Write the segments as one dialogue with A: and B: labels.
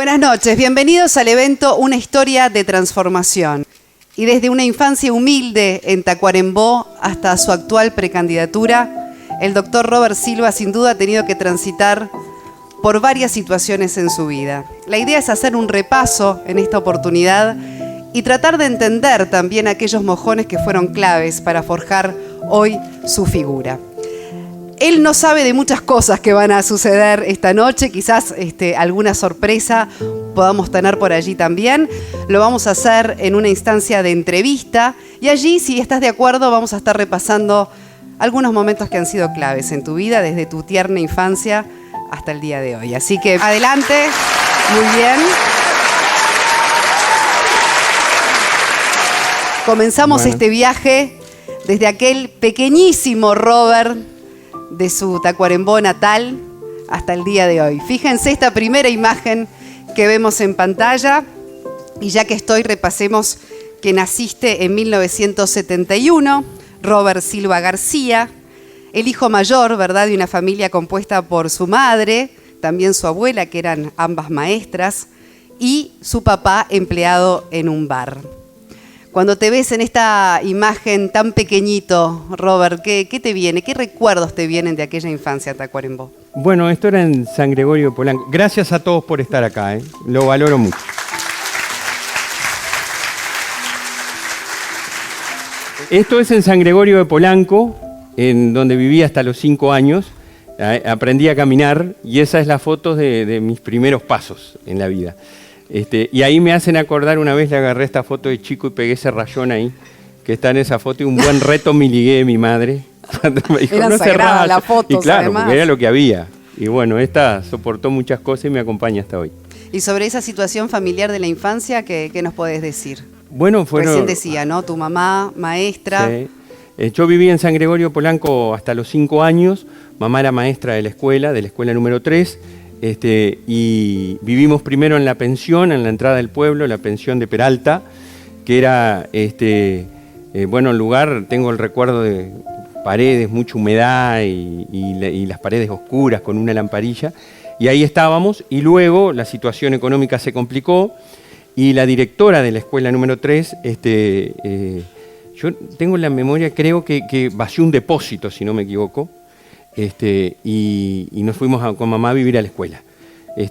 A: Buenas noches, bienvenidos al evento Una historia de transformación. Y desde una infancia humilde en Tacuarembó hasta su actual precandidatura, el doctor Robert Silva sin duda ha tenido que transitar por varias situaciones en su vida. La idea es hacer un repaso en esta oportunidad y tratar de entender también aquellos mojones que fueron claves para forjar hoy su figura. Él no sabe de muchas cosas que van a suceder esta noche, quizás alguna sorpresa podamos tener por allí también. Lo vamos a hacer en una instancia de entrevista y allí, si estás de acuerdo, vamos a estar repasando algunos momentos que han sido claves en tu vida, desde tu tierna infancia hasta el día de hoy. Así que adelante, muy bien. Comenzamos este viaje desde aquel pequeñísimo Robert de su Tacuarembó natal hasta el día de hoy. Fíjense esta primera imagen que vemos en pantalla y ya que estoy, repasemos que naciste en 1971, Robert Silva García, el hijo mayor, ¿verdad?, de una familia compuesta por su madre, también su abuela, que eran ambas maestras, y su papá empleado en un bar. Cuando te ves en esta imagen tan pequeñito, Robert, ¿qué te viene? ¿Qué recuerdos te vienen de aquella infancia en Tacuarembó?
B: Bueno, esto era en San Gregorio de Polanco. Gracias a todos por estar acá, lo valoro mucho. Esto es en San Gregorio de Polanco, en donde viví hasta los 5 años. Aprendí a caminar y esa es la foto de mis primeros pasos en la vida. Y ahí me hacen acordar, una vez le agarré esta foto de chico y pegué ese rayón ahí, que está en esa foto, y un buen reto me ligué de mi madre. Me dijo,
A: eran
B: no
A: sagradas las fotos,
B: y claro,
A: además.
B: porque era lo que había. Y bueno, esta soportó muchas cosas y me acompaña hasta hoy.
A: Y sobre esa situación familiar de la infancia, ¿qué nos podés decir?
B: Bueno,
A: recién decía, ¿no? Tu mamá, maestra.
B: Sí. Yo viví en San Gregorio Polanco hasta los 5 años. Mamá era maestra de la escuela número 3. Y vivimos primero en la pensión, en la entrada del pueblo, la pensión de Peralta, que era, bueno, el lugar, tengo el recuerdo de paredes, mucha humedad y las paredes oscuras con una lamparilla, y ahí estábamos, y luego la situación económica se complicó, y la directora de la escuela número 3, yo tengo en la memoria, creo que vació un depósito, si no me equivoco, y nos fuimos con mamá a vivir a la escuela.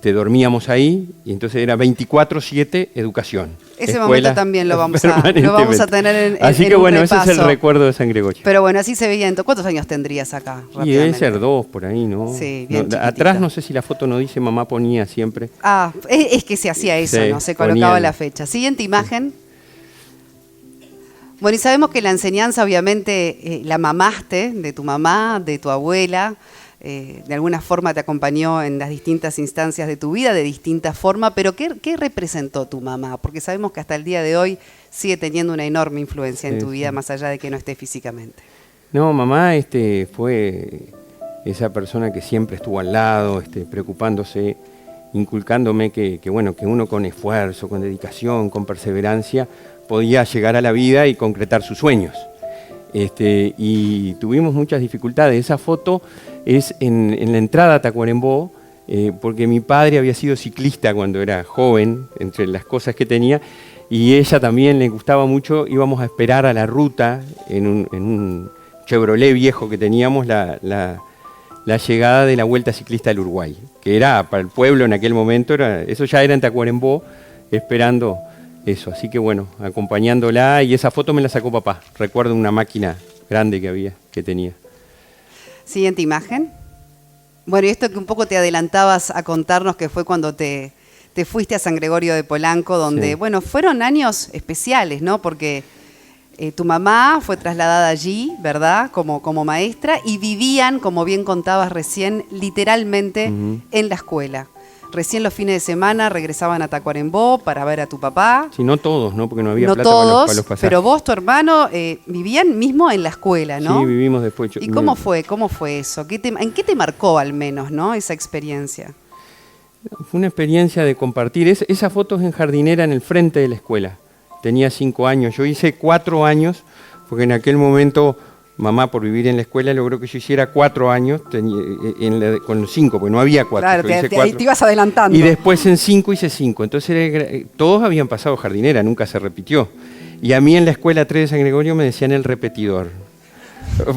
B: Dormíamos ahí y entonces era 24/7 educación.
A: Ese momento también lo vamos a tener en
B: así que
A: un
B: bueno,
A: repaso.
B: ese es el recuerdo de San Gregorio.
A: Pero bueno, así se veía. ¿Cuántos años tendrías acá?
B: Y debe ser 2 por ahí, ¿no?
A: Sí, bien
B: atrás no sé si la foto no dice, mamá ponía siempre.
A: Ah, es que se hacía eso,
B: sí,
A: ¿no? Se colocaba la fecha. Siguiente imagen. Bueno, y sabemos que la enseñanza, obviamente, la mamaste de tu mamá, de tu abuela. De alguna forma te acompañó en las distintas instancias de tu vida, de distinta forma, pero ¿qué representó tu mamá? Porque sabemos que hasta el día de hoy sigue teniendo una enorme influencia en tu vida, más allá de que no esté físicamente.
B: No, mamá fue esa persona que siempre estuvo al lado, preocupándose, inculcándome que uno con esfuerzo, con dedicación, con perseverancia, podía llegar a la vida y concretar sus sueños. Y tuvimos muchas dificultades. Esa foto es en la entrada a Tacuarembó, porque mi padre había sido ciclista cuando era joven, entre las cosas que tenía, y ella también le gustaba mucho. Íbamos a esperar a la ruta en un Chevrolet viejo que teníamos, la llegada de la Vuelta Ciclista del Uruguay, que era para el pueblo en aquel momento, eso ya era en Tacuarembó, esperando eso. Así que bueno, acompañándola, y esa foto me la sacó papá. Recuerdo una máquina grande que tenía.
A: Siguiente imagen. Bueno, y esto que un poco te adelantabas a contarnos, que fue cuando te fuiste a San Gregorio de Polanco, donde, bueno, fueron años especiales, ¿no? Porque tu mamá fue trasladada allí, ¿verdad?, como maestra, y vivían, como bien contabas recién, literalmente en la escuela. Recién los fines de semana regresaban a Tacuarembó para ver a tu papá.
B: Sí, no todos, ¿no? Porque no había plata
A: todos,
B: para los pasajes.
A: Pero vos, tu hermano, vivían mismo en la escuela, ¿no?
B: Sí, vivimos después.
A: ¿Y cómo fue eso? ¿En qué te marcó al menos, ¿no?, esa experiencia?
B: Fue una experiencia de compartir. Esa foto es en jardinera en el frente de la escuela. Tenía 5 años. Yo hice 4 años porque en aquel momento mamá, por vivir en la escuela, logró que yo hiciera 4 años, con los 5, porque no había 4.
A: Claro, ahí te ibas adelantando.
B: Y después en 5 hice 5. Entonces todos habían pasado jardinera, nunca se repitió. Y a mí en la escuela 3 de San Gregorio me decían el repetidor,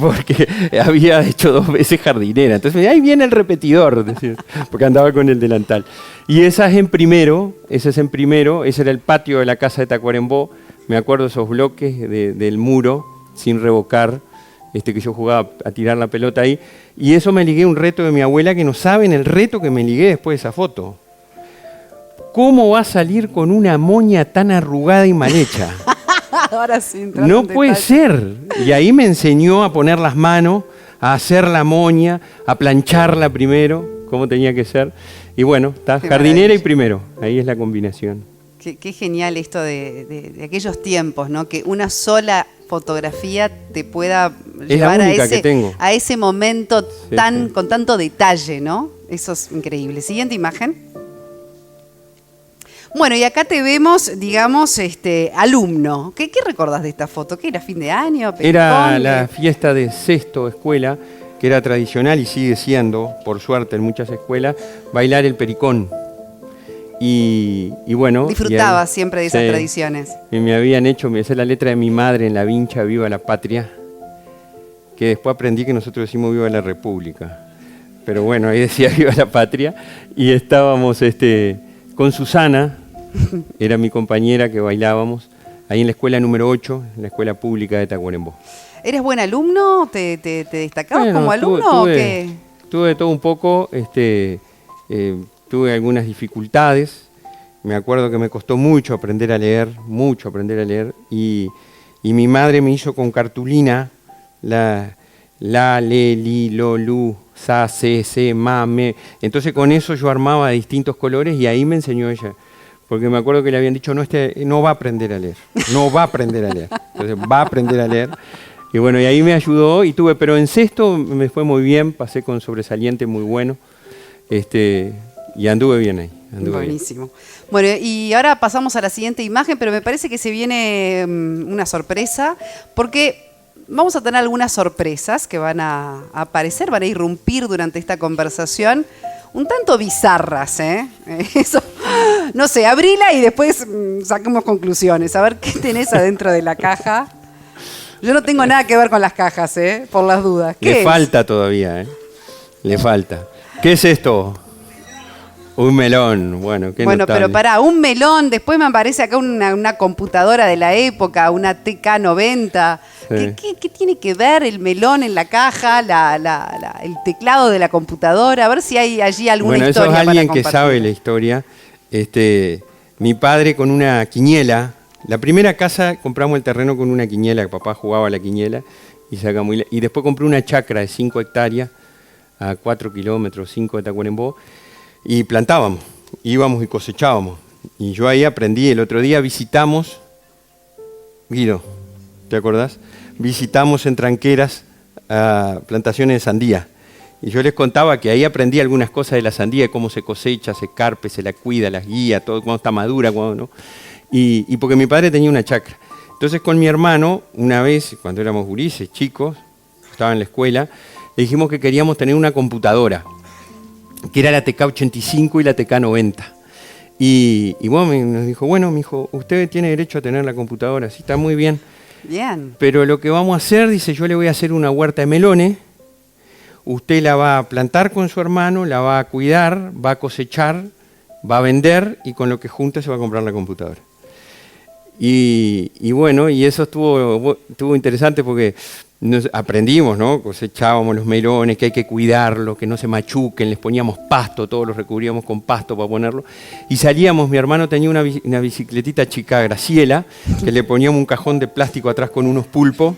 B: porque había hecho 2 veces jardinera. Entonces me decían, ahí viene el repetidor, decía, porque andaba con el delantal. Y esa es en primero, ese era el patio de la casa de Tacuarembó. Me acuerdo esos bloques del muro, sin revocar, que yo jugaba a tirar la pelota ahí. Y eso me ligué a un reto de mi abuela, que no saben el reto que me ligué después de esa foto. ¿Cómo va a salir con una moña tan arrugada y mal hecha?
A: Ahora sí,
B: no puede ser. Y ahí me enseñó a poner las manos, a hacer la moña, a plancharla primero, cómo tenía que ser. Y bueno, está jardinera y primero. Ahí es la combinación.
A: Qué genial esto de aquellos tiempos, ¿no? Que una sola fotografía te pueda llevar a ese momento con tanto detalle, ¿no? Eso es increíble. Siguiente imagen. Bueno, y acá te vemos, digamos, alumno. ¿Qué recordás de esta foto? ¿Qué era, fin de año?
B: Era la fiesta de sexto escuela, que era tradicional y sigue siendo, por suerte en muchas escuelas, bailar el pericón. Y bueno...
A: Disfrutaba siempre de esas tradiciones.
B: Y me habían hecho, me hice la letra de mi madre en la vincha, Viva la Patria, que después aprendí que nosotros decimos Viva la República. Pero bueno, ahí decía Viva la Patria, y estábamos con Susana, era mi compañera que bailábamos, ahí en la escuela número 8, en la escuela pública de Tacuarembó.
A: ¿Eres buen alumno? ¿Te destacabas como alumno o qué?
B: Tuve todo un poco, tuve algunas dificultades. Me acuerdo que me costó mucho aprender a leer, y mi madre me hizo con cartulina la, le, li, lo, lu, sa, se, ma, me. Entonces con eso yo armaba de distintos colores y ahí me enseñó ella. Porque me acuerdo que le habían dicho, no va a aprender a leer, no va a aprender a leer. Entonces va a aprender a leer. Y bueno, y ahí me ayudó pero en sexto me fue muy bien, pasé con sobresaliente muy bueno. Y anduve bien ahí.
A: Buenísimo. Bien. Bueno, y ahora pasamos a la siguiente imagen, pero me parece que se viene una sorpresa, porque vamos a tener algunas sorpresas que van a aparecer, van a irrumpir durante esta conversación, un tanto bizarras, ¿eh? Eso, no sé, abrila y después saquemos conclusiones, a ver qué tenés adentro de la caja. Yo no tengo nada que ver con las cajas, por las dudas.
B: Le falta todavía, le falta. ¿Qué es esto? Un melón, bueno, qué notable.
A: Pero pará, un melón, después me aparece acá una computadora de la época, una TK90. Sí. ¿Qué tiene que ver el melón en la caja, el teclado de la computadora? A ver si hay allí alguna historia.
B: Bueno, eso es alguien que sabe la historia. Mi padre con una quiniela, la primera casa compramos el terreno con una quiniela, que papá jugaba a la quiniela, y después compré una chacra de 5 hectáreas, a 4 kilómetros, 5 de Tacuarembó, y plantábamos, íbamos y cosechábamos. Y yo ahí aprendí, el otro día visitamos, Guido, ¿te acordás? Visitamos en Tranqueras plantaciones de sandía. Y yo les contaba que ahí aprendí algunas cosas de la sandía, de cómo se cosecha, se carpe, se la cuida, las guía, todo, cuando está madura, cuando no. Y porque mi padre tenía una chacra. Entonces con mi hermano, una vez, cuando éramos gurises, chicos, estaba en la escuela, le dijimos que queríamos tener una computadora, que era la TK85 y la TK90. Y bueno, nos dijo, bueno, mijo, usted tiene derecho a tener la computadora, sí, está muy bien.
A: Bien.
B: Pero lo que vamos a hacer, dice, yo le voy a hacer una huerta de melones, usted la va a plantar con su hermano, la va a cuidar, va a cosechar, va a vender y con lo que junte se va a comprar la computadora. Y bueno, y eso estuvo interesante porque nos aprendimos, ¿no? Cosechábamos los melones, que hay que cuidarlos, que no se machuquen, les poníamos pasto, todos los recubríamos con pasto para ponerlo. Y salíamos, mi hermano tenía una bicicletita chica, Graciela, que le poníamos un cajón de plástico atrás con unos pulpos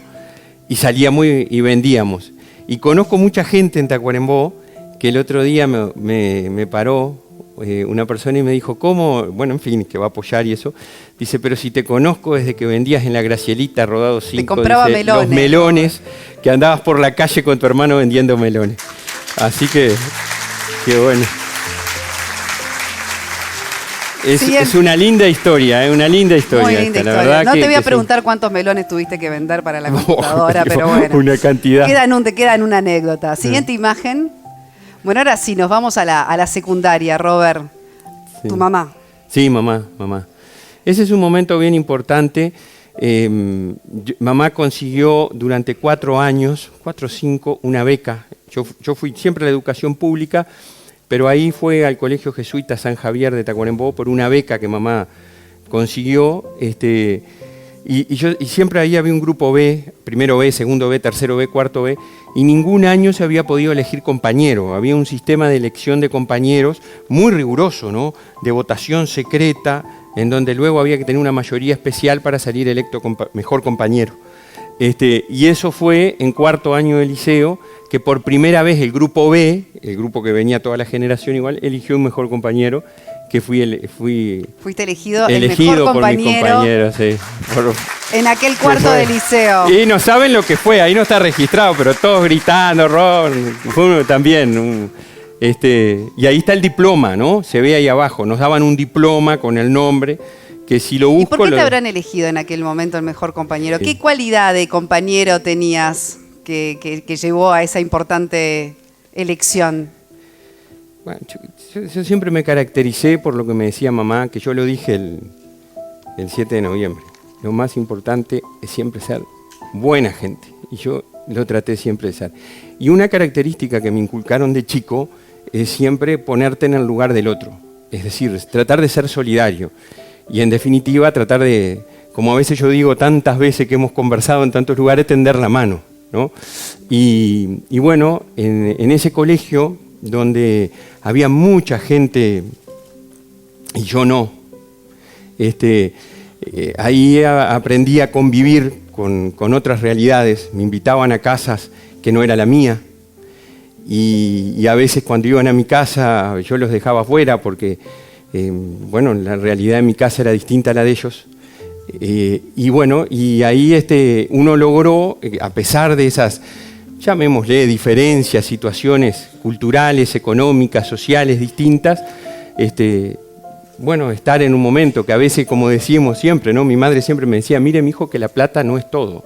B: y salíamos y vendíamos. Y conozco mucha gente en Tacuarembó que el otro día me paró una persona y me dijo, ¿cómo? Bueno, en fin, que va a apoyar y eso. Dice, pero si te conozco desde que vendías en la Gracielita Rodado 5,
A: te compraba
B: dice,
A: melones.
B: Los melones, que andabas por la calle con tu hermano vendiendo melones. Así que bueno. Es una linda historia, una linda historia.
A: Muy linda
B: esta,
A: historia.
B: La verdad
A: No te voy a
B: sí.
A: preguntar cuántos melones tuviste que vender para la computadora, pero bueno.
B: Una cantidad.
A: Te queda en una anécdota. Siguiente imagen. Bueno, ahora sí, nos vamos a la secundaria, Robert.
B: Sí.
A: Tu mamá.
B: Sí, mamá. Ese es un momento bien importante. Mamá consiguió durante 4 años, 4 o 5, una beca. Yo fui siempre a la educación pública, pero ahí fue al Colegio Jesuita San Javier de Tacuarembó por una beca que mamá consiguió. Y siempre ahí había un grupo B, primero B, segundo B, tercero B, cuarto B, y ningún año se había podido elegir compañero. Había un sistema de elección de compañeros muy riguroso, ¿no? De votación secreta, en donde luego había que tener una mayoría especial para salir electo mejor compañero. Y eso fue en 4º año de liceo, que por primera vez el grupo B, el grupo que venía toda la generación igual, eligió un mejor compañero, que
A: Fuiste elegido el
B: elegido
A: mejor
B: por
A: compañero
B: mis compañeros, sí.
A: en aquel cuarto de liceo.
B: Y no saben lo que fue, ahí no está registrado, pero todos gritando, fue uno también. Y ahí está el diploma, ¿no? Se ve ahí abajo, nos daban un diploma con el nombre, que si lo busco...
A: ¿Y por qué te habrán elegido en aquel momento el mejor compañero? Sí. ¿Qué cualidad de compañero tenías que llevó a esa importante elección?
B: Bueno, yo siempre me caractericé por lo que me decía mamá, que yo lo dije el 7 de noviembre. Lo más importante es siempre ser buena gente, y yo lo traté siempre de ser. Y una característica que me inculcaron de chico es siempre ponerte en el lugar del otro, es decir, tratar de ser solidario. Y en definitiva tratar de, como a veces yo digo tantas veces que hemos conversado en tantos lugares, tender la mano, ¿no? Y bueno, en ese colegio donde había mucha gente y yo no, ahí aprendí a convivir con otras realidades. Me invitaban a casas que no era la mía y a veces cuando iban a mi casa yo los dejaba afuera porque bueno, la realidad de mi casa era distinta a la de ellos. Y ahí uno logró, a pesar de esas, llamémosle, diferencias, situaciones culturales, económicas, sociales distintas, bueno, estar en un momento que a veces, como decíamos siempre, ¿no? Mi madre siempre me decía, mire, mi hijo, que la plata no es todo.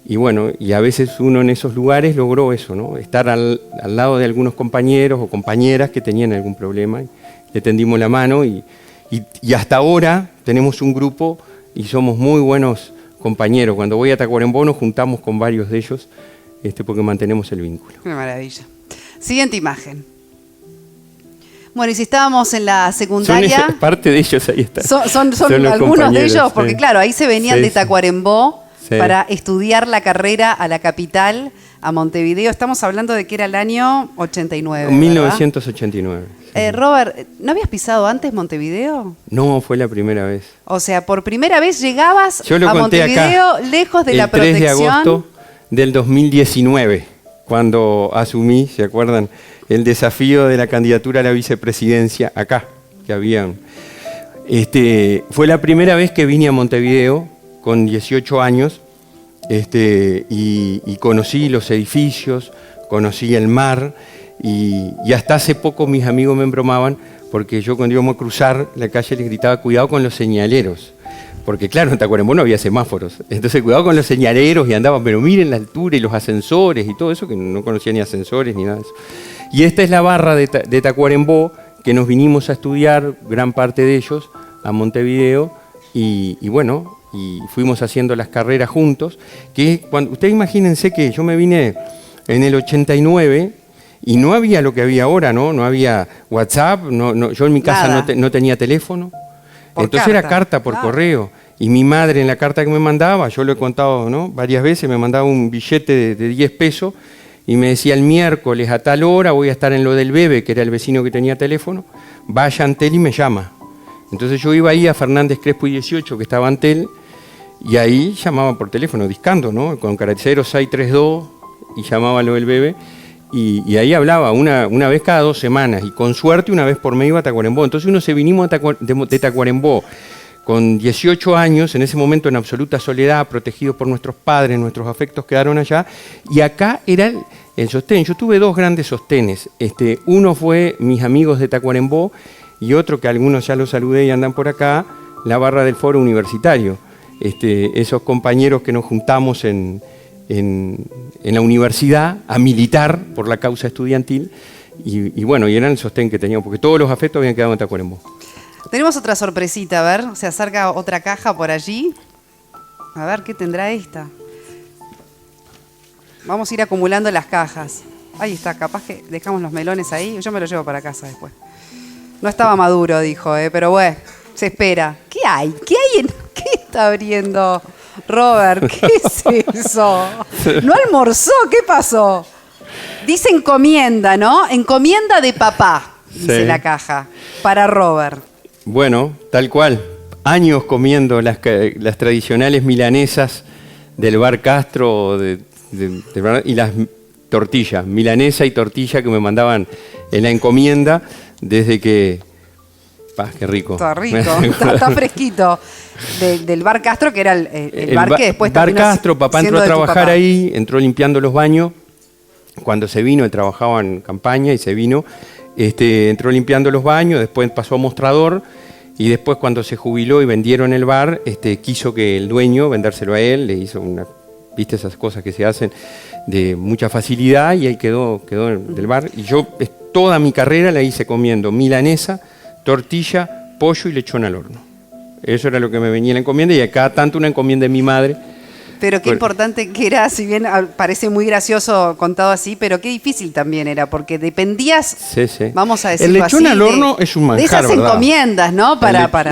B: Y bueno, y a veces uno en esos lugares logró eso, ¿no? Estar al lado de algunos compañeros o compañeras que tenían algún problema. Le tendimos la mano y hasta ahora tenemos un grupo y somos muy buenos compañeros. Cuando voy a Tacuarembó nos juntamos con varios de ellos porque mantenemos el vínculo.
A: Qué maravilla. Siguiente imagen. Bueno, y si estábamos en la secundaria...
B: Parte de ellos ahí están.
A: Son algunos de ellos, porque sí. Claro, ahí se venían de Tacuarembó para estudiar la carrera a la capital, a Montevideo. Estamos hablando de que era el año 89,
B: 1989.
A: Robert, ¿no habías pisado antes Montevideo?
B: No, fue la primera vez.
A: O sea, por primera vez llegabas a Montevideo
B: acá,
A: lejos de la protección.
B: El 3 de agosto del 2019, cuando asumí, ¿se acuerdan?, el desafío de la candidatura a la vicepresidencia acá, que habían. Fue la primera vez que vine a Montevideo con 18 años y conocí los edificios, conocí el mar y hasta hace poco mis amigos me embromaban porque yo cuando íbamos a cruzar la calle les gritaba cuidado con los señaleros. Porque claro, en Tacuarembó no había semáforos, entonces cuidado con los señaleros y andaban, pero miren la altura y los ascensores y todo eso, que no conocía ni ascensores ni nada de eso. Y esta es la barra de Tacuarembó, que nos vinimos a estudiar, gran parte de ellos, a Montevideo, y bueno, y fuimos haciendo las carreras juntos, que cuando ustedes imagínense que yo me vine en el 89 y no había lo que había ahora, ¿no? No había WhatsApp, yo en mi casa no tenía teléfono. Entonces era carta por correo. Y mi madre en la carta que me mandaba, yo lo he contado, ¿no?, varias veces, me mandaba un billete de 10 pesos y me decía el miércoles a tal hora voy a estar en lo del Bebe, que era el vecino que tenía teléfono, vaya a Antel y me llama. Entonces yo iba ahí a Fernández Crespo y 18, que estaba Antel, y ahí llamaba por teléfono, discando, ¿no?, con caracteres 632 y llamaba a lo del Bebe. Y ahí hablaba una vez cada 2 semanas, y con suerte una vez por mes iba a Tacuarembó. Entonces uno se vinimos de Tacuarembó con 18 años, en ese momento en absoluta soledad, protegidos por nuestros padres, nuestros afectos quedaron allá, y acá era el sostén. Yo tuve 2 grandes sostenes. Uno fue mis amigos de Tacuarembó, y otro que algunos ya los saludé y andan por acá, la barra del Foro Universitario. Esos compañeros que nos juntamos en la universidad a militar por la causa estudiantil y bueno, y eran el sostén que teníamos, porque todos los afectos habían quedado en Tacuarembó.
A: Tenemos otra sorpresita, a ver, se acerca otra caja por allí. A ver, ¿qué tendrá esta? Vamos a ir acumulando las cajas. Ahí está, capaz que dejamos los melones ahí. Yo me los llevo para casa después. No estaba maduro, dijo, pero bueno, se espera. ¿Qué hay? ¿Qué hay? ¿Qué está abriendo Robert? ¿Qué es eso? ¿No almorzó? ¿Qué pasó? Dice encomienda, ¿no? Encomienda de papá, dice sí. La caja, para Robert.
B: Bueno, tal cual. Años comiendo las tradicionales milanesas del bar Castro y las tortillas, milanesa y tortilla que me mandaban en la encomienda desde que... ¡Qué rico!
A: Está rico, está fresquito. Del bar Castro, que era el bar que después
B: Bar Castro, papá entró a trabajar ahí, entró limpiando los baños. Cuando se vino, él trabajaba en campaña y se vino, entró limpiando los baños, después pasó a mostrador. Y después cuando se jubiló y vendieron el bar, quiso que el dueño vendérselo a él, le hizo viste esas cosas que se hacen de mucha facilidad y él quedó del bar. Y yo toda mi carrera la hice comiendo milanesa, tortilla, pollo y lechón al horno. Eso era lo que me venía en la encomienda y a cada tanto una encomienda de mi madre.
A: Pero qué importante que era, si bien parece muy gracioso contado así, pero qué difícil también era, porque dependías, sí. Vamos a decirlo así,
B: el lechón al horno es un manjar,
A: de esas
B: ¿verdad?
A: Encomiendas, ¿no?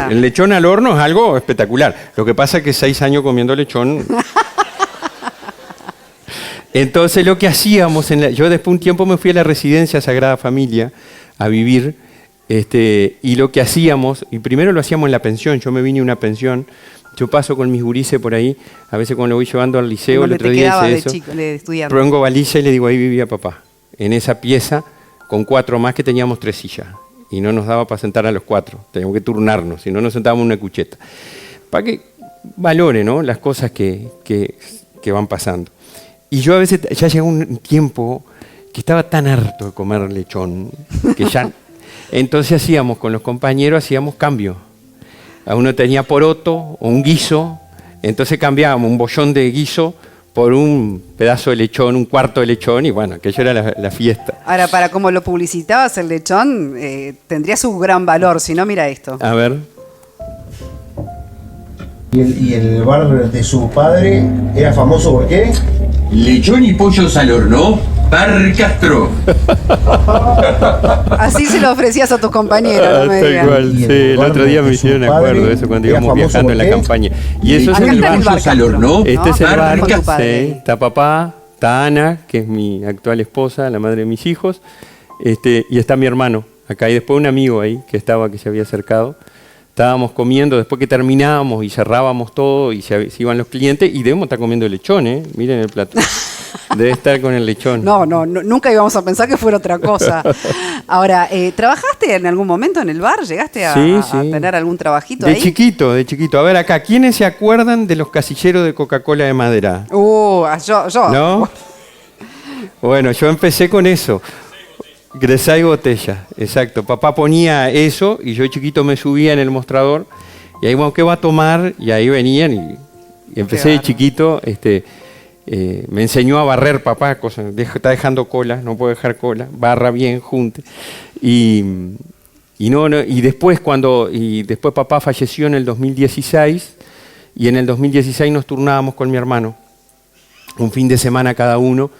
B: El lechón al horno es algo espectacular. Lo que pasa es que 6 años comiendo lechón... Entonces lo que hacíamos, yo después de un tiempo me fui a la residencia Sagrada Familia a vivir, y lo que hacíamos, y primero lo hacíamos en la pensión, yo me vine a una pensión. Yo paso con mis gurises por ahí, a veces cuando lo voy llevando al liceo, el otro día hice eso, pongo baliza y le digo, ahí vivía papá, en esa pieza, con 4 más que teníamos 3 sillas, y no nos daba para sentar a los 4, teníamos que turnarnos, si no nos sentábamos en una cucheta, para que valore, ¿no?, las cosas que van pasando. Y yo a veces, ya llegó un tiempo que estaba tan harto de comer lechón, que ya, entonces hacíamos con los compañeros, hacíamos cambio. A uno tenía poroto o un guiso, entonces cambiábamos un bollón de guiso por un pedazo de lechón, un cuarto de lechón, y bueno, aquello era la fiesta.
A: Ahora, para cómo lo publicitabas el lechón, tendría su gran valor, si no, mira esto.
B: A ver.
C: ¿Y el bar de su padre era famoso por qué?
D: Lechón y pollos al horno, Bar Castro.
A: Así se lo ofrecías a tus compañeros, no me digas.
B: Igual, sí, el otro día me hicieron acuerdo de eso cuando íbamos viajando en la campaña. Y eso es el bar
D: al horno.
B: Este es el bar, sí, está papá, está Ana, que es mi actual esposa, la madre de mis hijos, y está mi hermano acá, y después un amigo ahí que se había acercado. Estábamos comiendo, después que terminábamos y cerrábamos todo y se iban los clientes, y debemos estar comiendo lechón, miren el plato. Debe estar con el lechón.
A: No, nunca íbamos a pensar que fuera otra cosa. Ahora, ¿trabajaste en algún momento en el bar? ¿Llegaste a tener algún trabajito ahí?
B: De chiquito. A ver acá, ¿quiénes se acuerdan de los casilleros de Coca-Cola de madera?
A: Yo.
B: ¿No? Bueno, yo empecé con eso. Gresá y botella, exacto. Papá ponía eso y yo chiquito me subía en el mostrador y ahí, bueno, ¿qué va a tomar? Y ahí venían y empecé de chiquito. Me enseñó a barrer papá, está dejando cola, no puedo dejar cola, barra bien, junte. Y después papá falleció en el 2016 y en el 2016 nos turnábamos con mi hermano, un fin de semana cada uno.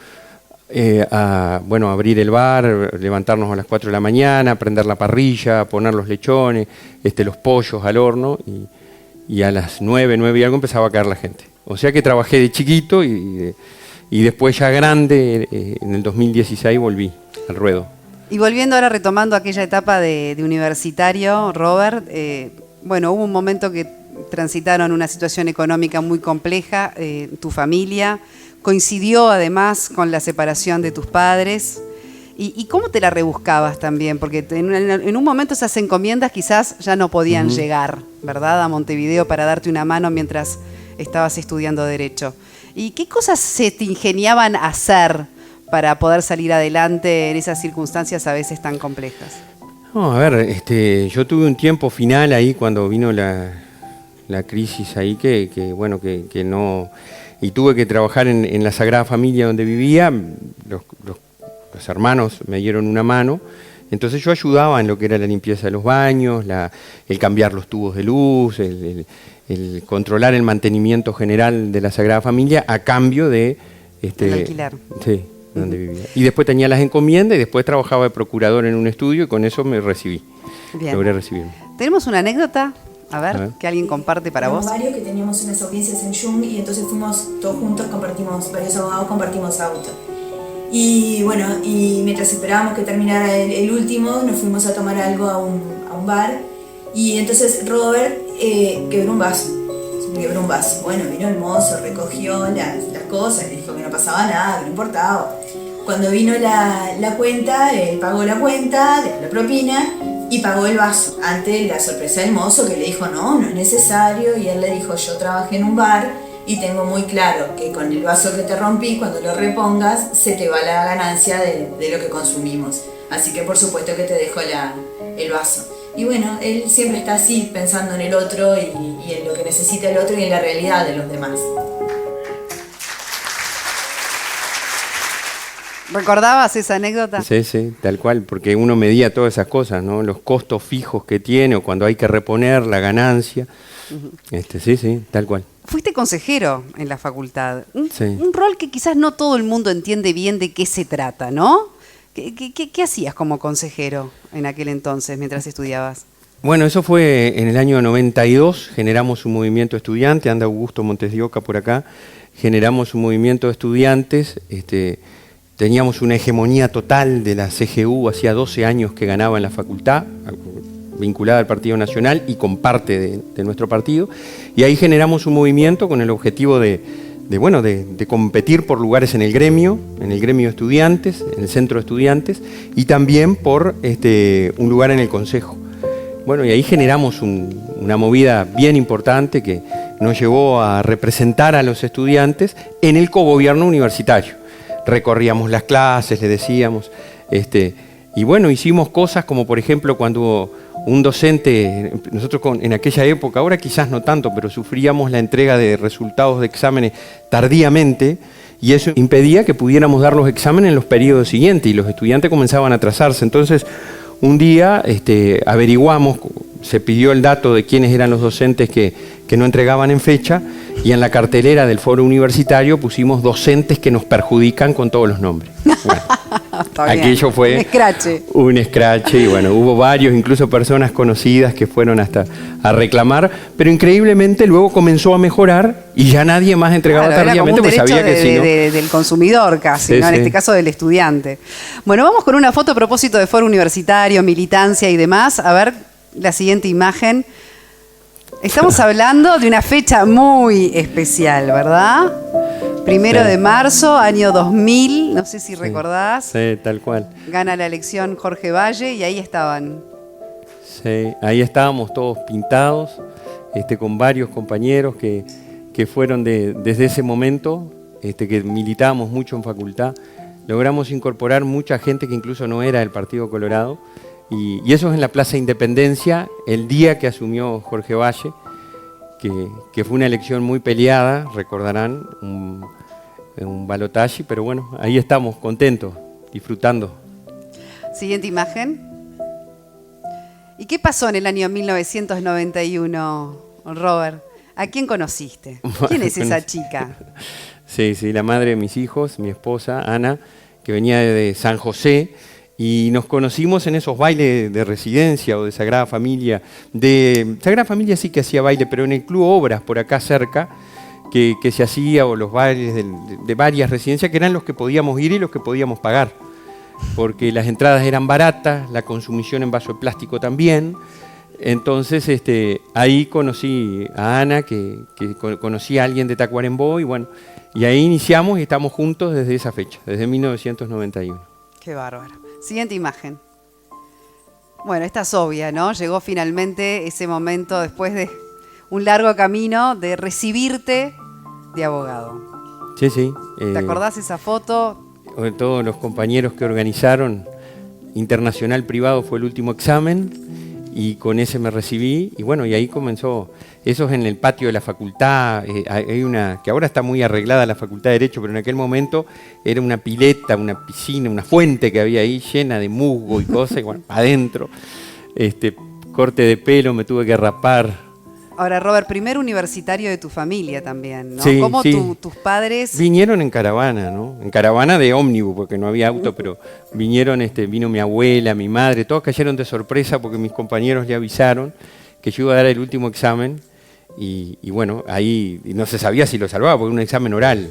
B: Abrir el bar, levantarnos a las 4 de la mañana, prender la parrilla, poner los lechones, los pollos al horno y a las 9 y algo empezaba a caer la gente. O sea que trabajé de chiquito y después ya grande, en el 2016 volví al ruedo.
A: Y volviendo ahora, retomando aquella etapa de universitario, Robert, hubo un momento que transitaron una situación económica muy compleja, tu familia. Coincidió además con la separación de tus padres. ¿Y cómo te la rebuscabas también? Porque en un momento esas encomiendas quizás ya no podían llegar, ¿verdad?, a Montevideo para darte una mano mientras estabas estudiando Derecho. ¿Y qué cosas se te ingeniaban hacer para poder salir adelante en esas circunstancias a veces tan complejas?
B: No, a ver, yo tuve un tiempo final ahí cuando vino la crisis ahí que no... Y tuve que trabajar en la Sagrada Familia donde vivía, los hermanos me dieron una mano, entonces yo ayudaba en lo que era la limpieza de los baños, el cambiar los tubos de luz, el controlar el mantenimiento general de la Sagrada Familia a cambio de...
A: el alquiler.
B: Sí, donde vivía. Y después tenía las encomiendas y después trabajaba de procurador en un estudio y con eso me recibí.
A: Bien.
B: Logré recibirme.
A: Tenemos una anécdota, a ver, que alguien comparte para vos.
E: Varios que teníamos unas audiencias en Jung y entonces fuimos todos juntos, varios abogados compartimos auto. Y bueno, y mientras esperábamos que terminara el último, nos fuimos a tomar algo a un bar y entonces Robert quebró un vaso. Se me quebró un vaso. Bueno, vino el mozo, recogió las cosas, le dijo que no pasaba nada, que no importaba. Cuando vino la cuenta, él pagó la cuenta, la propina y pagó el vaso. Ante la sorpresa del mozo que le dijo no es necesario, y él le dijo yo trabajé en un bar y tengo muy claro que con el vaso que te rompí, cuando lo repongas, se te va la ganancia de lo que consumimos. Así que por supuesto que te dejo el vaso. Y bueno, él siempre está así, pensando en el otro y en lo que necesita el otro y en la realidad de los demás.
A: ¿Recordabas esa anécdota?
B: Sí, sí, tal cual, porque uno medía todas esas cosas, ¿no? Los costos fijos que tiene o cuando hay que reponer la ganancia. Sí, tal cual.
A: Fuiste consejero en la facultad.
B: Sí.
A: Un rol que quizás no todo el mundo entiende bien de qué se trata, ¿no? ¿Qué hacías como consejero en aquel entonces, mientras estudiabas?
B: Bueno, eso fue en el año 92, generamos un movimiento estudiante, anda Augusto Montes de Oca por acá, generamos un movimiento de estudiantes, teníamos una hegemonía total de la CGU, hacía 12 años que ganaba en la facultad, vinculada al Partido Nacional y con parte de nuestro partido, y ahí generamos un movimiento con el objetivo de competir por lugares en el gremio de estudiantes, en el centro de estudiantes, y también por un lugar en el consejo. Bueno, y ahí generamos una movida bien importante que nos llevó a representar a los estudiantes en el cogobierno universitario. Recorríamos las clases, le decíamos, y bueno, hicimos cosas como por ejemplo cuando un docente, nosotros en aquella época, ahora quizás no tanto, pero sufríamos la entrega de resultados de exámenes tardíamente y eso impedía que pudiéramos dar los exámenes en los periodos siguientes y los estudiantes comenzaban a atrasarse. Entonces, un día averiguamos, se pidió el dato de quiénes eran los docentes que no entregaban en fecha y en la cartelera del foro universitario pusimos docentes que nos perjudican con todos los nombres. Bueno, aquello fue un escrache y bueno, hubo varios, incluso personas conocidas que fueron hasta a reclamar, pero increíblemente luego comenzó a mejorar y ya nadie más entregaba tardíamente, pues sabía que sí, ¿no?
A: Del consumidor casi,
B: sí,
A: ¿no?
B: Sí.
A: En este caso del estudiante. Bueno, vamos con una foto a propósito de foro universitario, militancia y demás. A ver la siguiente imagen. Estamos hablando de una fecha muy especial, ¿verdad? 1 de marzo, año 2000, no sé si recordás.
B: Sí, tal cual.
A: Gana la elección Jorge Valle y ahí estaban.
B: Sí, ahí estábamos todos pintados, con varios compañeros que fueron desde ese momento, que militábamos mucho en facultad. Logramos incorporar mucha gente que incluso no era del Partido Colorado. Y eso es en la Plaza Independencia, el día que asumió Jorge Valle, que fue una elección muy peleada, recordarán, un balotaje, pero bueno, ahí estamos, contentos, disfrutando.
A: Siguiente imagen. ¿Y qué pasó en el año 1991, Robert? ¿A quién conociste? ¿Quién es esa chica?
B: Sí, la madre de mis hijos, mi esposa, Ana, que venía de San José, y nos conocimos en esos bailes de residencia o de Sagrada Familia. De Sagrada Familia sí que hacía baile, pero en el Club Obras, por acá cerca, que se hacía, o los bailes de varias residencias, que eran los que podíamos ir y los que podíamos pagar. Porque las entradas eran baratas, la consumición en vaso de plástico también. Entonces ahí conocí a Ana, que conocí a alguien de Tacuarembó, y bueno, y ahí iniciamos y estamos juntos desde esa fecha, desde 1991.
A: Qué bárbaro. Siguiente imagen. Bueno, esta es obvia, ¿no? Llegó finalmente ese momento después de un largo camino de recibirte de abogado.
B: Sí.
A: ¿Te acordás esa foto?
B: Todos los compañeros que organizaron internacional privado fue el último examen y con ese me recibí y bueno, y ahí comenzó. Eso es en el patio de la facultad, hay una, que ahora está muy arreglada la Facultad de Derecho, pero en aquel momento era una pileta, una piscina, una fuente que había ahí llena de musgo y cosas, y bueno, adentro, corte de pelo, me tuve que rapar.
A: Ahora, Robert, primer universitario de tu familia también, ¿no?
B: Sí,
A: ¿Cómo
B: sí.
A: tus padres?
B: Vinieron en caravana, ¿no? En caravana de ómnibus, porque no había auto, pero vinieron, vino mi abuela, mi madre, todos cayeron de sorpresa porque mis compañeros le avisaron que yo iba a dar el último examen y bueno, ahí no se sabía si lo salvaba porque era un examen oral.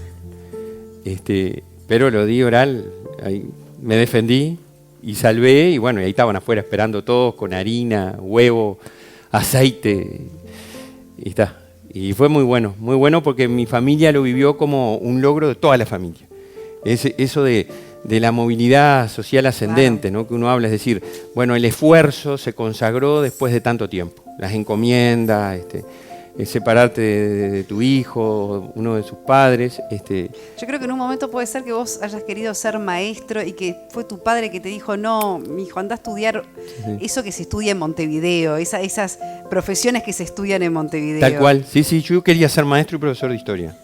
B: Pero lo di oral, ahí me defendí y salvé y bueno, y ahí estaban afuera esperando todos con harina, huevo, aceite y está. Y fue muy bueno porque mi familia lo vivió como un logro de toda la familia. Eso de la movilidad social ascendente, claro, ¿no? Que uno habla, es decir, bueno, el esfuerzo se consagró después de tanto tiempo. Las encomiendas, separarte de tu hijo, uno de sus padres.
A: Yo creo que en un momento puede ser que vos hayas querido ser maestro y que fue tu padre que te dijo, no, mi hijo, anda a estudiar eso que se estudia en Montevideo, esas profesiones que se estudian en Montevideo.
B: Tal cual, sí, yo quería ser maestro y profesor de historia.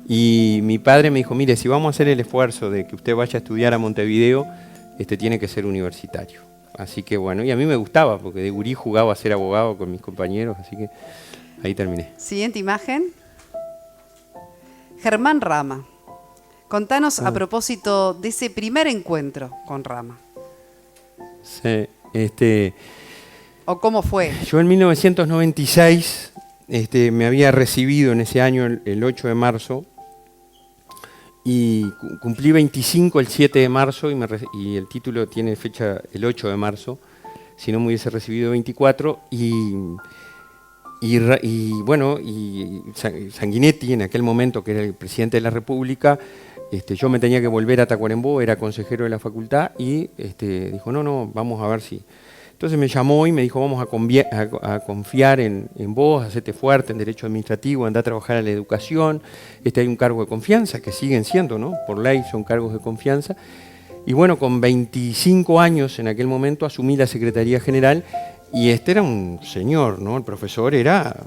B: Y mi padre me dijo, mire, si vamos a hacer el esfuerzo de que usted vaya a estudiar a Montevideo, tiene que ser universitario. Así que bueno, y a mí me gustaba, porque de gurí jugaba a ser abogado con mis compañeros, así que ahí terminé.
A: Siguiente imagen. Germán Rama. Contanos a propósito de ese primer encuentro con Rama.
B: Sí,
A: ¿O cómo fue?
B: Yo en 1996 me había recibido en ese año, el 8 de marzo, y cumplí 25 el 7 de marzo y el título tiene fecha el 8 de marzo, si no me hubiese recibido 24, y bueno, y Sanguinetti en aquel momento, que era el presidente de la República, yo me tenía que volver a Tacuarembó, era consejero de la facultad, y dijo, no, vamos a ver si... Entonces me llamó y me dijo, vamos a confiar en vos, hacete fuerte en derecho administrativo, andá a trabajar a la educación, hay un cargo de confianza, que siguen siendo, ¿no? Por ley son cargos de confianza. Y bueno, con 25 años en aquel momento asumí la Secretaría General y era un señor, ¿no? El profesor era,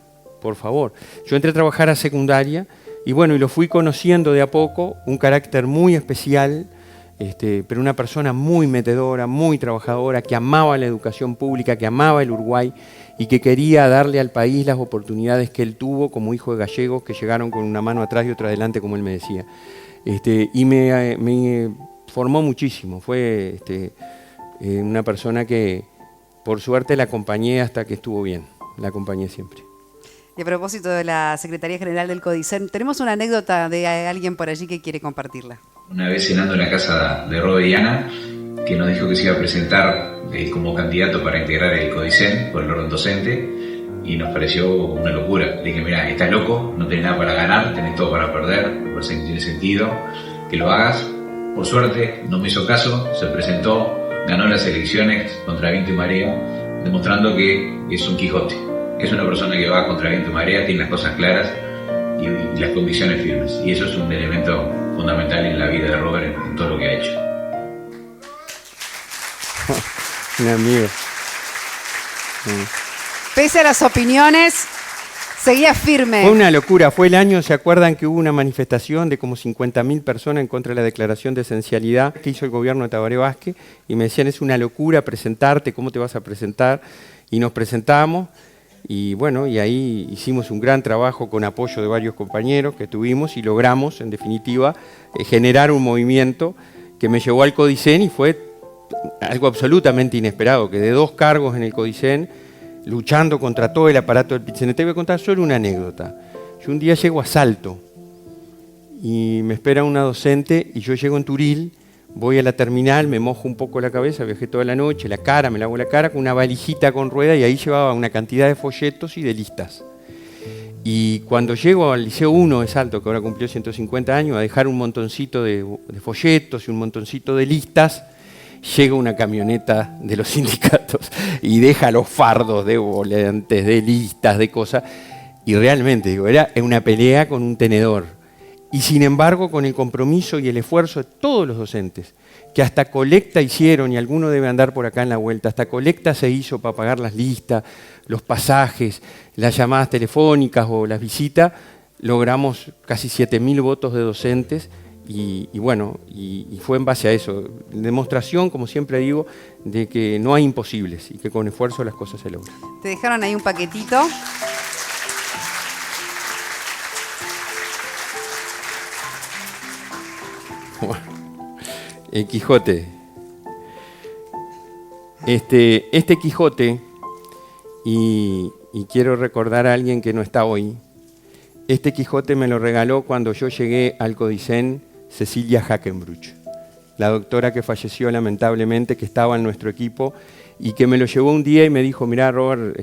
B: por favor. Yo entré a trabajar a secundaria y bueno, y lo fui conociendo de a poco, un carácter muy especial, pero una persona muy metedora, muy trabajadora, que amaba la educación pública, que amaba el Uruguay y que quería darle al país las oportunidades que él tuvo como hijo de gallegos que llegaron con una mano atrás y otra adelante, como él me decía. Y me formó muchísimo, fue una persona que por suerte la acompañé hasta que estuvo bien, la acompañé siempre.
A: Y a propósito de la Secretaría General del CODICEN, tenemos una anécdota de alguien por allí que quiere compartirla.
F: Una vez cenando en la casa de Robert y Ana, que nos dijo que se iba a presentar como candidato para integrar el CODICEN por el orden docente, y nos pareció una locura. Le dije, mira, estás loco, no tenés nada para ganar, tenés todo para perder, me parece que no tiene sentido que lo hagas. Por suerte, no me hizo caso, se presentó, ganó las elecciones contra viento y marea, demostrando que es un Quijote. Es una persona que va contra viento y marea, tiene las cosas claras y las convicciones firmes. Y eso es un elemento fundamental en la vida de Robert en todo lo que ha hecho.
B: Un amigo.
A: Pese a las opiniones, seguía firme.
B: Fue una locura, fue el año, ¿se acuerdan que hubo una manifestación de como 50.000 personas en contra de la declaración de esencialidad que hizo el gobierno de Tabaré Vázquez? Y me decían, es una locura presentarte, ¿cómo te vas a presentar? Y nos presentamos. Y bueno, y ahí hicimos un gran trabajo con apoyo de varios compañeros que tuvimos y logramos, en definitiva, generar un movimiento que me llevó al CODICEN y fue algo absolutamente inesperado, que de 2 cargos en el CODICEN, luchando contra todo el aparato del PIT-CNT. Voy a contar solo una anécdota. Yo un día llego a Salto y me espera una docente y yo llego en Turil, voy a la terminal, me mojo un poco la cabeza, viajé toda la noche, la cara, me lavo la cara con una valijita con rueda y ahí llevaba una cantidad de folletos y de listas. Y cuando llego al Liceo 1 de Salto, que ahora cumplió 150 años, a dejar un montoncito de folletos y un montoncito de listas, llega una camioneta de los sindicatos y deja los fardos de volantes, de listas, de cosas. Y realmente, digo, era una pelea con un tenedor. Y sin embargo, con el compromiso y el esfuerzo de todos los docentes, que hasta colecta hicieron, y alguno debe andar por acá en la vuelta, hasta colecta se hizo para pagar las listas, los pasajes, las llamadas telefónicas o las visitas. Logramos casi 7.000 votos de docentes y fue en base a eso. Demostración, como siempre digo, de que no hay imposibles y que con esfuerzo las cosas se logran.
A: Te dejaron ahí un paquetito.
B: El Quijote. Este Quijote, y quiero recordar a alguien que no está hoy, este Quijote me lo regaló cuando yo llegué al Codicen Cecilia Hackenbruch, la doctora que falleció lamentablemente, que estaba en nuestro equipo y que me lo llevó un día y me dijo, mirá Robert,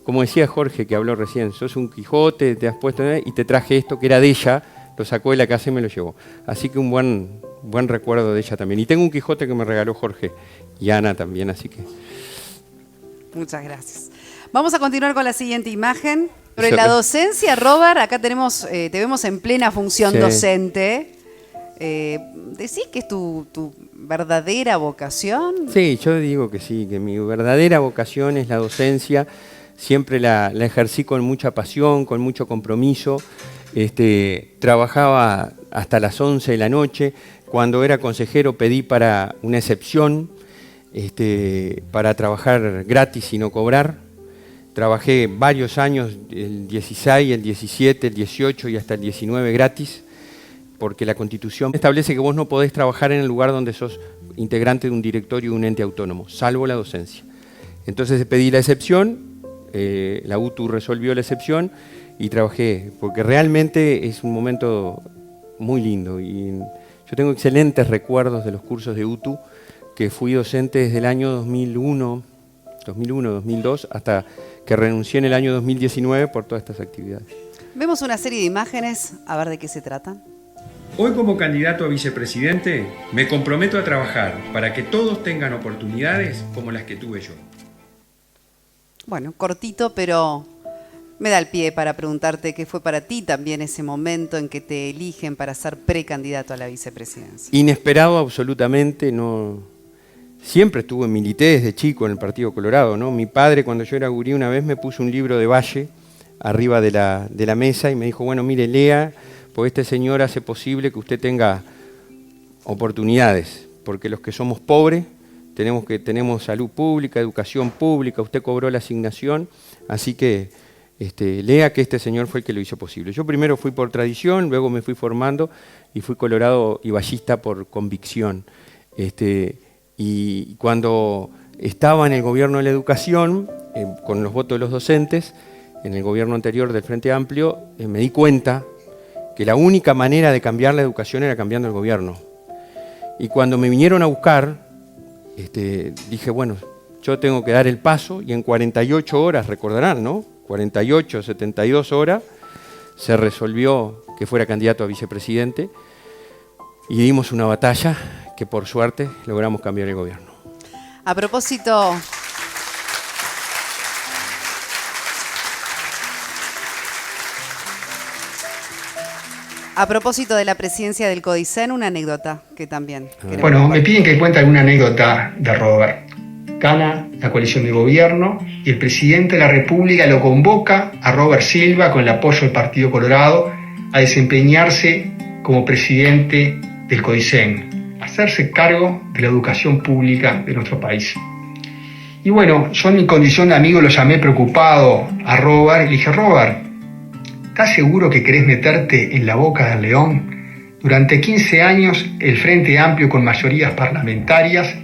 B: como decía Jorge que habló recién, sos un Quijote, te has puesto y te traje esto que era de ella, lo sacó de la casa y me lo llevó. Así que un buen recuerdo de ella también. Y tengo un Quijote que me regaló Jorge y Ana también, así que...
A: Muchas gracias. Vamos a continuar con la siguiente imagen. Sobre la docencia, Robert, acá te vemos en plena función docente. ¿Decís que es tu verdadera vocación? Sí, yo digo que sí, que mi verdadera vocación es la docencia. Siempre la ejercí con mucha pasión, con mucho compromiso. Trabajaba hasta las 11 de la noche. Cuando era consejero pedí para una excepción, para trabajar gratis y no cobrar. Trabajé varios años, el 16, el 17, el 18 y hasta el 19 gratis, porque la Constitución establece que vos no podés trabajar en el lugar donde sos integrante de un directorio de un ente autónomo, salvo la docencia. Entonces pedí la excepción, la UTU resolvió la excepción y trabajé, porque realmente es un momento muy lindo. Y yo tengo excelentes recuerdos de los cursos de UTU, que fui docente desde el año 2001, 2002, hasta que renuncié en el año 2019 por todas estas actividades. Vemos una serie de imágenes, a ver de qué se tratan.
G: Hoy, como candidato a vicepresidente, me comprometo a trabajar para que todos tengan oportunidades como las que tuve yo.
A: Bueno, cortito, pero me da el pie para preguntarte qué fue para ti también ese momento en que te eligen para ser precandidato a la vicepresidencia.
B: Inesperado absolutamente, no... Siempre estuve, milité desde chico en el Partido Colorado, ¿no? Mi padre, cuando yo era gurí, una vez me puso un libro de Valle arriba de la mesa y me dijo, bueno, mire, lea, porque este señor hace posible que usted tenga oportunidades, porque los que somos pobres tenemos salud pública, educación pública, usted cobró la asignación, así que lea que este señor fue el que lo hizo posible. Yo primero fui por tradición, luego me fui formando y fui colorado y vallista por convicción. Y cuando estaba en el gobierno de la educación, con los votos de los docentes, en el gobierno anterior del Frente Amplio, me di cuenta que la única manera de cambiar la educación era cambiando el gobierno. Y cuando me vinieron a buscar, dije, bueno, yo tengo que dar el paso, y en 48 horas, recordarán, ¿no? 48, 72 horas, se resolvió que fuera candidato a vicepresidente, y dimos una batalla que por suerte logramos cambiar el gobierno.
A: A propósito... A propósito de la presidencia del Codicen, una anécdota que también queremos
H: Bueno,
A: compartir.
H: me piden que cuente alguna anécdota de Robert. Gana la coalición de gobierno y el presidente de la República lo convoca a Robert Silva, con el apoyo del Partido Colorado, a desempeñarse como presidente del Codicen, a hacerse cargo de la educación pública de nuestro país. Y bueno, yo en mi condición de amigo lo llamé preocupado a Robert y le dije, Robert, ¿estás seguro que querés meterte en la boca del león? Durante 15 años el Frente Amplio, con mayorías parlamentarias,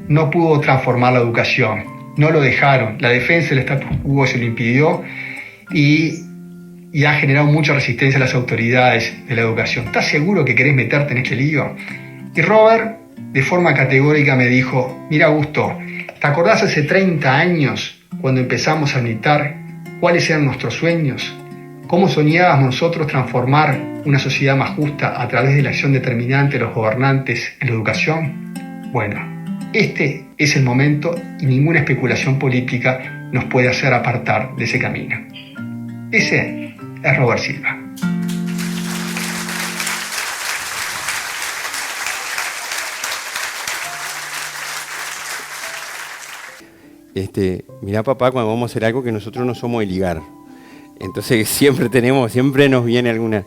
H: no pudo transformar la educación. No lo dejaron. La defensa del status quo se lo impidió y ha generado mucha resistencia a las autoridades de la educación. ¿Estás seguro que querés meterte en este lío? Y Robert, de forma categórica, me dijo, mira, Augusto, ¿te acordás hace 30 años cuando empezamos a meditar cuáles eran nuestros sueños? ¿Cómo soñábamos nosotros transformar una sociedad más justa a través de la acción determinante de los gobernantes en la educación? Bueno, este es el momento y ninguna especulación política nos puede hacer apartar de ese camino. Ese es Robert Silva.
B: mirá papá, cuando vamos a hacer algo que nosotros no somos de ligar. Entonces siempre nos viene alguna...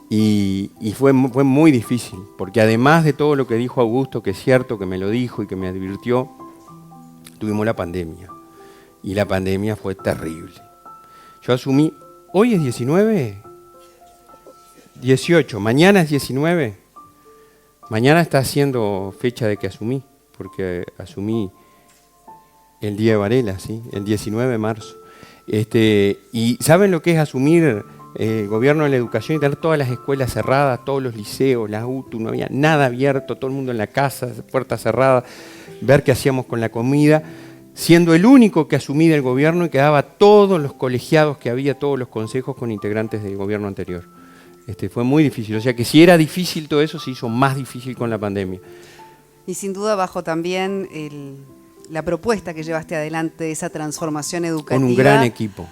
B: Y fue muy difícil, porque además de todo lo que dijo Augusto, que es cierto, que me lo dijo y que me advirtió, tuvimos la pandemia. Y la pandemia fue terrible. Yo asumí, hoy es 19, 18, mañana es 19. Mañana está haciendo fecha de que asumí, porque asumí el día de Varela, ¿sí? El 19 de marzo. Y ¿saben lo que es asumir el gobierno de la educación y tener todas las escuelas cerradas, todos los liceos, las UTU, no había nada abierto, todo el mundo en la casa, puertas cerradas, ver qué hacíamos con la comida, siendo el único que asumí del gobierno y que daba todos los colegiados que había, todos los consejos con integrantes del gobierno anterior. Fue muy difícil, o sea que si era difícil todo eso, se hizo más difícil con la pandemia.
A: Y sin duda bajo también la propuesta que llevaste adelante de esa transformación educativa.
B: Con un gran equipo.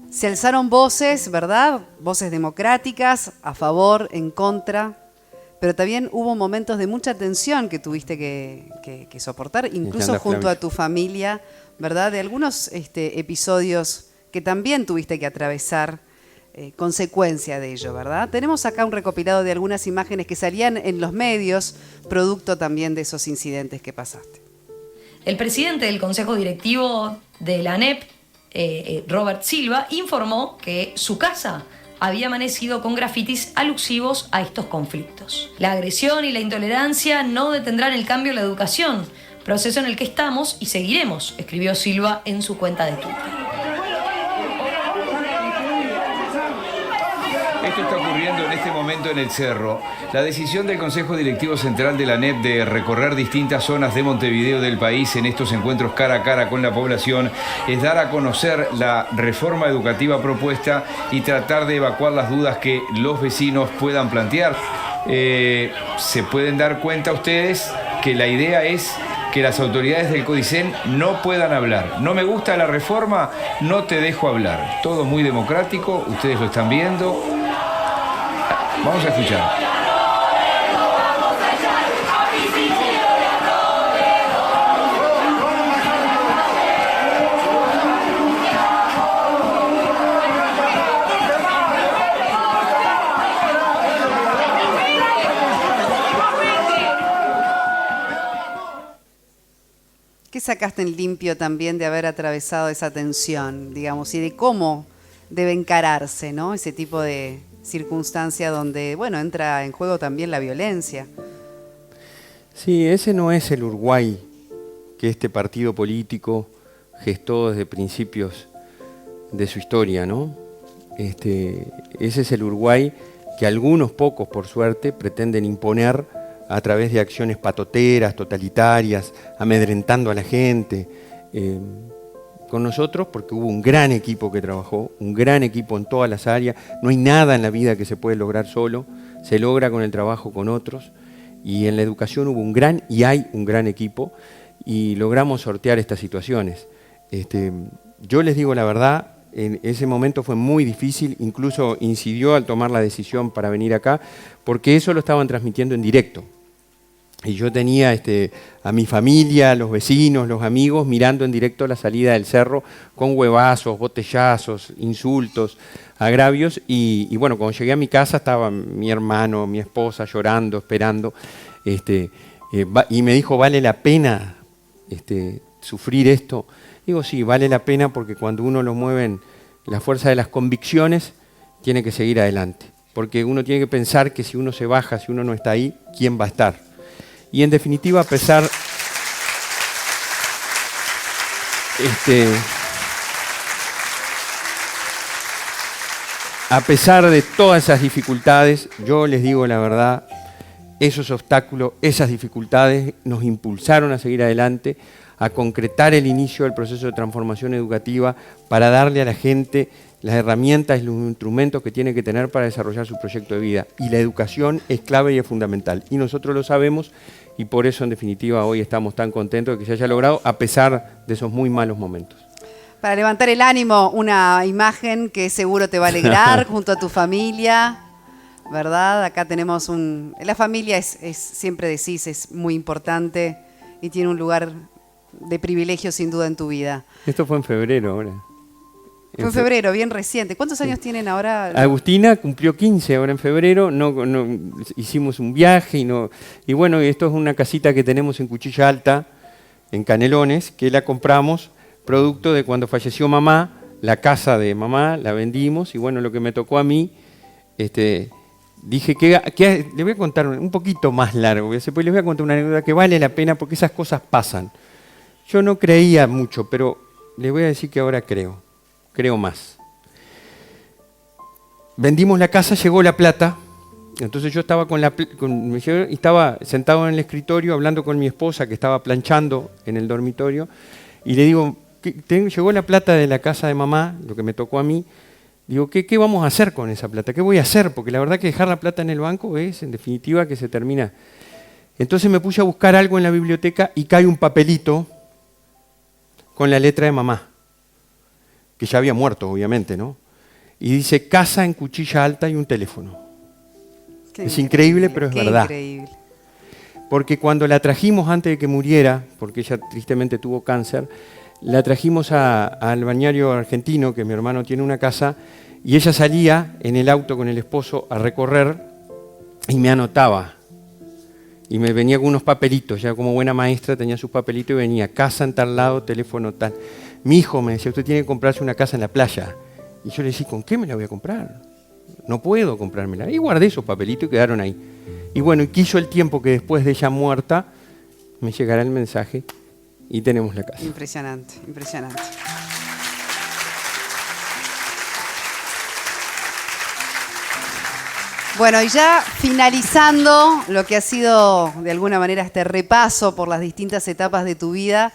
A: Se alzaron voces, ¿verdad? Voces democráticas, a favor, en contra, pero también hubo momentos de mucha tensión que tuviste que soportar, incluso junto a tu familia, ¿verdad? De algunos episodios que también tuviste que atravesar, consecuencia de ello, ¿verdad? Tenemos acá un recopilado de algunas imágenes que salían en los medios, producto también de esos incidentes que pasaste.
I: El presidente del Consejo Directivo de la ANEP, Robert Silva, informó que su casa había amanecido con grafitis alusivos a estos conflictos. La agresión y la intolerancia no detendrán el cambio en la educación, proceso en el que estamos y seguiremos, escribió Silva en su cuenta de Twitter.
J: Esto está ocurriendo en este momento en el Cerro. La decisión del Consejo Directivo Central de la ANEP de recorrer distintas zonas de Montevideo del país en estos encuentros cara a cara con la población es dar a conocer la reforma educativa propuesta y tratar de evacuar las dudas que los vecinos puedan plantear. Se pueden dar cuenta ustedes que la idea es que las autoridades del CODICEN no puedan hablar. No me gusta la reforma, no te dejo hablar. Todo muy democrático, ustedes lo están viendo. Vamos a escuchar.
A: ¿Qué sacaste en limpio también de haber atravesado esa tensión, digamos, y de cómo debe encararse, ¿no? Ese tipo de circunstancia donde, bueno, entra en juego también la violencia?
B: Sí, ese no es el Uruguay que este partido político gestó desde principios de su historia, ¿no? Ese es el Uruguay que algunos pocos, por suerte, pretenden imponer a través de acciones patoteras, totalitarias, amedrentando a la gente. Con nosotros, porque hubo un gran equipo que trabajó, un gran equipo en todas las áreas. No hay nada en la vida que se puede lograr solo, se logra con el trabajo con otros. Y en la educación hubo un gran, y hay un gran equipo, y logramos sortear estas situaciones. Yo les digo la verdad, en ese momento fue muy difícil, incluso incidió al tomar la decisión para venir acá, porque eso lo estaban transmitiendo en directo. Y yo tenía a mi familia, a los vecinos, los amigos, mirando en directo la salida del cerro con huevazos, botellazos, insultos, agravios. Y bueno, cuando llegué a mi casa estaba mi hermano, mi esposa llorando, esperando. Y me dijo, ¿vale la pena sufrir esto? Digo, sí, vale la pena porque cuando uno lo mueven la fuerza de las convicciones, tiene que seguir adelante. Porque uno tiene que pensar que si uno se baja, si uno no está ahí, ¿quién va a estar? Y en definitiva, a pesar de todas esas dificultades, yo les digo la verdad, esos obstáculos, esas dificultades nos impulsaron a seguir adelante, a concretar el inicio del proceso de transformación educativa para darle a la gente las herramientas y los instrumentos que tiene que tener para desarrollar su proyecto de vida. Y la educación es clave y es fundamental. Y nosotros lo sabemos y por eso, en definitiva, hoy estamos tan contentos de que se haya logrado a pesar de esos muy malos momentos.
A: Para levantar el ánimo, una imagen que seguro te va a alegrar junto a tu familia, ¿verdad? Acá tenemos la familia siempre decís, es muy importante y tiene un lugar de privilegio sin duda en tu vida.
B: Esto fue en febrero ahora.
A: Fue en febrero, bien reciente. ¿Cuántos años tienen ahora?
B: Agustina cumplió 15 ahora en febrero, hicimos un viaje y bueno, esto es una casita que tenemos en Cuchilla Alta, en Canelones, que la compramos producto de cuando falleció mamá, la casa de mamá la vendimos y bueno, lo que me tocó a mí, dije que le voy a contar un poquito más largo, después les voy a contar una anécdota que vale la pena porque esas cosas pasan. Yo no creía mucho, pero les voy a decir que ahora creo más. Vendimos la casa, llegó la plata, entonces yo estaba estaba sentado en el escritorio hablando con mi esposa que estaba planchando en el dormitorio y le digo, llegó la plata de la casa de mamá, lo que me tocó a mí, digo, ¿qué vamos a hacer con esa plata? ¿Qué voy a hacer? Porque la verdad que dejar la plata en el banco es, en definitiva, que se termina. Entonces me puse a buscar algo en la biblioteca y cae un papelito con la letra de mamá, que ya había muerto, obviamente, ¿no? Y dice, casa en Cuchilla Alta y un teléfono. Es increíble, pero es verdad.
A: Increíble.
B: Porque cuando la trajimos antes de que muriera, porque ella tristemente tuvo cáncer, la trajimos al balneario argentino, que mi hermano tiene una casa, y ella salía en el auto con el esposo a recorrer y me anotaba. Y me venía con unos papelitos, ya como buena maestra tenía sus papelitos y venía, casa en tal lado, teléfono tal. Mi hijo me decía, usted tiene que comprarse una casa en la playa. Y yo le decía, ¿con qué me la voy a comprar? No puedo comprármela. Y guardé esos papelitos y quedaron ahí. Y bueno, y quiso el tiempo que después de ella muerta, me llegará el mensaje y tenemos la casa.
A: Impresionante, impresionante. Bueno, y ya finalizando lo que ha sido de alguna manera este repaso por las distintas etapas de tu vida,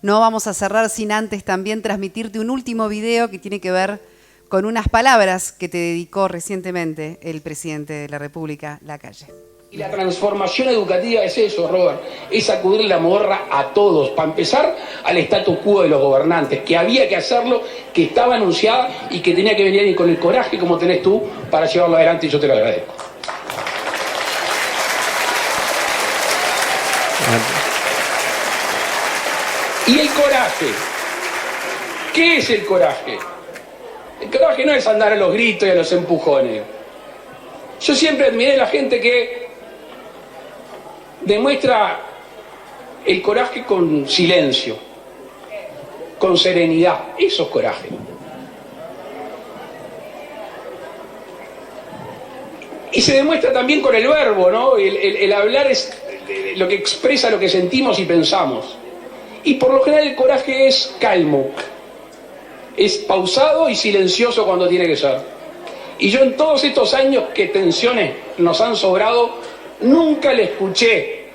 A: no vamos a cerrar sin antes también transmitirte un último video que tiene que ver con unas palabras que te dedicó recientemente el presidente de la República, Lacalle.
K: Y la transformación educativa es eso, Robert, es sacudir la morra a todos, para empezar al status quo de los gobernantes, que había que hacerlo, que estaba anunciada y que tenía que venir con el coraje como tenés tú para llevarlo adelante y yo te lo agradezco. Y el coraje, ¿qué es el coraje? El coraje no es andar a los gritos y a los empujones. Yo siempre admiré a la gente que demuestra el coraje con silencio, con serenidad. Eso es coraje. Y se demuestra también con el verbo, ¿no? El hablar es lo que expresa lo que sentimos y pensamos. Y por lo general el coraje es calmo, es pausado y silencioso cuando tiene que ser. Y yo en todos estos años que tensiones nos han sobrado, nunca le escuché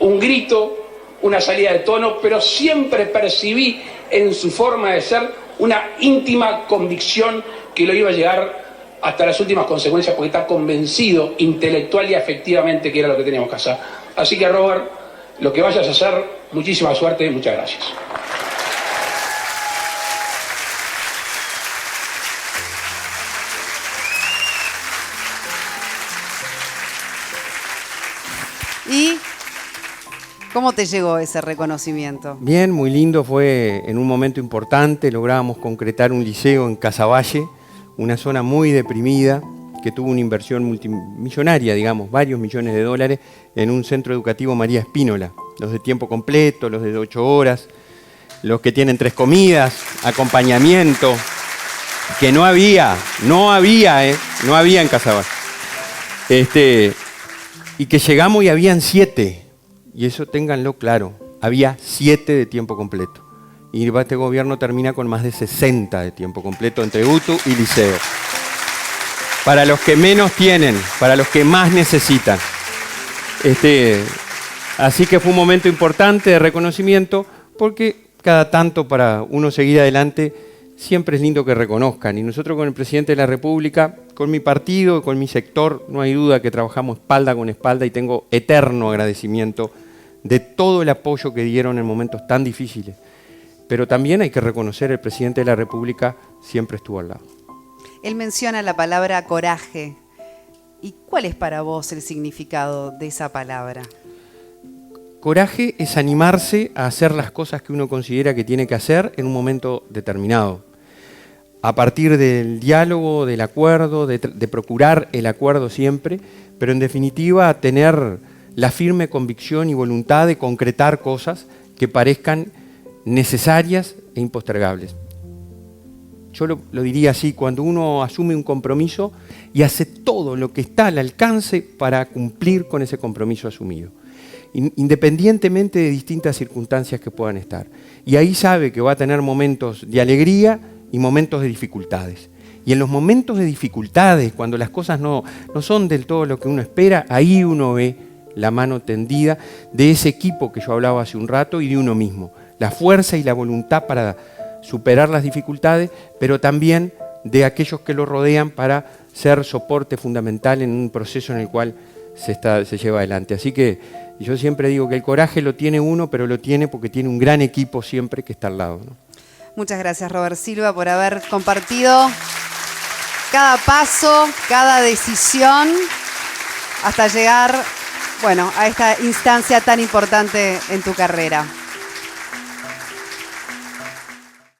K: un grito, una salida de tono, pero siempre percibí en su forma de ser una íntima convicción que lo iba a llegar hasta las últimas consecuencias porque está convencido intelectual y afectivamente que era lo que teníamos que hacer. Así que, Robert, lo que vayas a hacer, muchísima suerte y muchas gracias.
A: ¿Y cómo te llegó ese reconocimiento?
B: Bien, muy lindo, fue en un momento importante, lográbamos concretar un liceo en Casaballe, una zona muy deprimida, que tuvo una inversión multimillonaria, digamos, varios millones de dólares, en un centro educativo María Espínola, los de tiempo completo, los de 8 horas, los que tienen 3 comidas, acompañamiento, que no había en Casaballe. Y que llegamos y habían 7, y eso ténganlo claro, había 7 de tiempo completo. Y este gobierno termina con más de 60 de tiempo completo entre UTU y liceo. Para los que menos tienen, para los que más necesitan. Así que fue un momento importante de reconocimiento, porque cada tanto para uno seguir adelante siempre es lindo que reconozcan. Y nosotros con el presidente de la República, con mi partido, con mi sector, no hay duda que trabajamos espalda con espalda y tengo eterno agradecimiento de todo el apoyo que dieron en momentos tan difíciles. Pero también hay que reconocer, el presidente de la República siempre estuvo al lado.
A: Él menciona la palabra coraje. ¿Y cuál es para vos el significado de esa palabra?
B: Coraje es animarse a hacer las cosas que uno considera que tiene que hacer en un momento determinado. A partir del diálogo, del acuerdo, de procurar el acuerdo siempre, pero en definitiva tener la firme convicción y voluntad de concretar cosas que parezcan necesarias e impostergables. Yo lo diría así, cuando uno asume un compromiso y hace todo lo que está al alcance para cumplir con ese compromiso asumido, independientemente de distintas circunstancias que puedan estar. Y ahí sabe que va a tener momentos de alegría y momentos de dificultades. Y en los momentos de dificultades, cuando las cosas no son del todo lo que uno espera, ahí uno ve la mano tendida de ese equipo que yo hablaba hace un rato y de uno mismo. La fuerza y la voluntad para superar las dificultades, pero también de aquellos que lo rodean para ser soporte fundamental en un proceso en el cual se lleva adelante. Así que yo siempre digo que el coraje lo tiene uno, pero lo tiene porque tiene un gran equipo siempre que está al lado, ¿no?
A: Muchas gracias, Robert Silva, por haber compartido cada paso, cada decisión, hasta llegar, bueno, a esta instancia tan importante en tu carrera.